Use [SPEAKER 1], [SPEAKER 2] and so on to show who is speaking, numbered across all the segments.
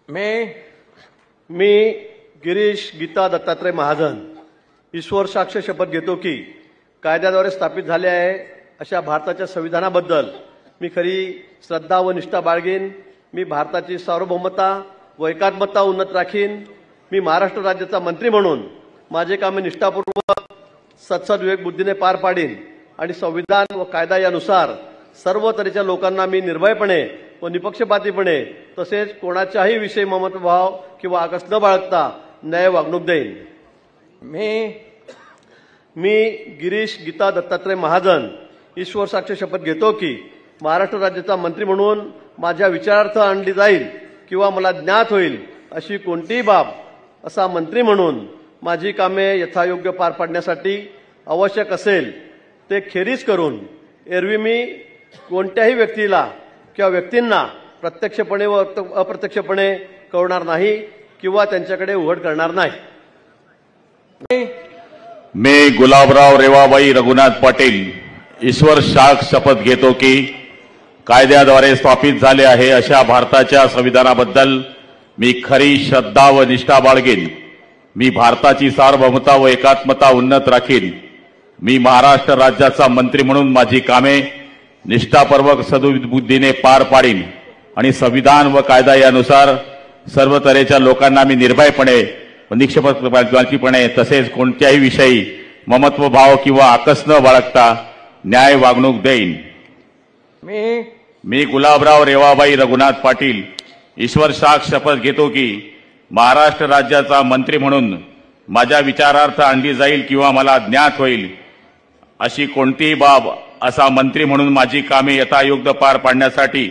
[SPEAKER 1] मी गिरीश गीता दत्तात्रय महाजन ईश्वर साक्ष शपथ घेतो की कायद्याद्वारे स्थापित झाले आहे अशा भारताच्या संविधानाबद्दल मी खरी श्रद्धा व निष्ठा बाळगीन। मी भारताची सार्वभौमता व एकात्मता उन्नत राखीन। मी महाराष्ट्र राज्याचा मंत्री म्हणून माझे कामे निष्ठापूर्वक सत्सद बुद्धीने पार पाडीन आणि संविधान व कायदा यानुसार सर्व तऱ्हेच्या लोकांना मी निर्भयपणे व निपक्षपातीपणे तसेच कोणाच्याही विषयी ममत्वभाव किंवा आकस न बाळगता न्याय वागणूक देईन। मी गिरीश गीता दत्तात्रय महाजन ईश्वर साक्ष शपथ घेतो की महाराष्ट्र राज्याचा मंत्री म्हणून माझ्या विचारार्थ आणली जाईल किंवा मला ज्ञात होईल अशी कोणतीही बाब असा मंत्री म्हणून माझी कामे यथायोग्य पार पाडण्यासाठी आवश्यक असेल ते खेरीज करून एरवी मी कोणत्याही व्यक्तीला किंवा व्यक्तींना प्रत्यक्षपणे व अप्रत्यक्षपणे कळवणार नाही किंवा त्यांच्याकडे उघड करणार नाही।
[SPEAKER 2] मी गुलाबराव रेवाबाई रघुनाथ पाटील ईश्वर साक्ष शपथ घेतो की कायद्याद्वारे स्थापित झाले आहे अशा भारताच्या संविधानाबद्दल मी खरी श्रद्धा व निष्ठा बाळगीन। मी भारताची सार्वभौमता व एकात्मता उन्नत राखीन। मी महाराष्ट्र राज्याचा मंत्री म्हणून माझी कामे निष्ठापूर्वक सद्बुद्धीने पार पाडीन आणि संविधान व कायदा यानुसार सर्व तऱ्हेच्या लोकांना मी निर्भयपणे व निष्पक्षपातीपणे तसेच कोणत्याही विषयी ममत्वभाव किंवा आकस न बाळगता न्याय वागणूक देईन। मी गुलाबराव रेवाबाई रघुनाथ पाटील ईश्वर साक्ष शपथ घेतो की महाराष्ट्र राज्याचा मंत्री म्हणून माझ्या विचारार्थ आणली जाईल किंवा मला ज्ञात होईल अशी कोणतीही बाब असा मंत्री म्हणून माझी कामे यथायोग्य पार पाडण्यासाठी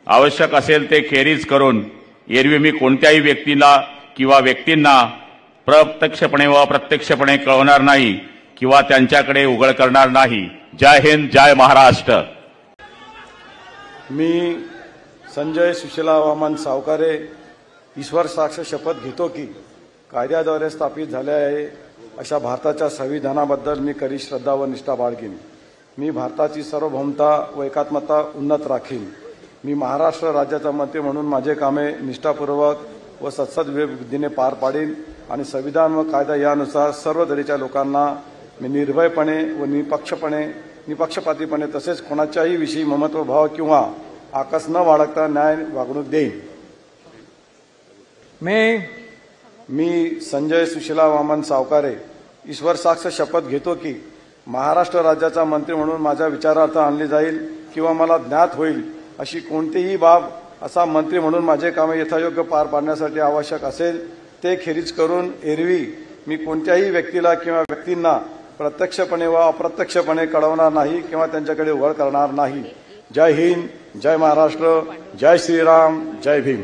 [SPEAKER 2] आवश्यक असेल ते खेरीज करून एरवी मी कोणत्याही व्यक्तीला किंवा व्यक्तींना प्रत्यक्षपणे व अप्रत्यक्षपणे कळवणार नाही किंवा त्यांच्याकडे उघड करणार नाही। जय हिंद, जय महाराष्ट्र।
[SPEAKER 3] मी संजय सुशीला वामन सावकारे ईश्वर साक्ष शपथ घेतो की कायद्याद्वारे स्थापित झाले आहे अशा भारताच्या संविधानाबद्दल मी खरी श्रद्धा व निष्ठा बाळगीन। मी भारताची सार्वभौमता व एकात्मता उन्नत राखीन। मी महाराष्ट्र राज्याचा मंत्री म्हणून माझे कामे निष्ठापूर्वक व सत्सद बुद्धीने पार पाडीन आणि संविधान व कायदा यानुसार सर्व तऱ्हेच्या लोकांना मी निर्भयपणे व निपक्षपातीपणे तसेच कोणाच्याही विषयी ममत्वभाव किंवा आकस न बाळगता न्याय वागणूक देईन। मी संजय सुशीला वामन सावकारे ईश्वर साक्ष शपथ घेतो की महाराष्ट्र राज्याचा मंत्री म्हणून माझ्या विचारार्थ आणली जाईल किंवा मला ज्ञात होईल अशी कोणतीही बाब असा मंत्री म्हणून माझे कामे यथायोग्य पार पाडण्यासाठी आवश्यक असेल ते खेरीज करून एरवी मी कोणत्याही व्यक्तीला किंवा व्यक्तींना प्रत्यक्षपणे व अप्रत्यक्षपणे कळवणार नाही किंवा त्यांच्याकडे उघड करणार नाही। जय हिंद, जय महाराष्ट्र, जय श्रीराम, जय भीम।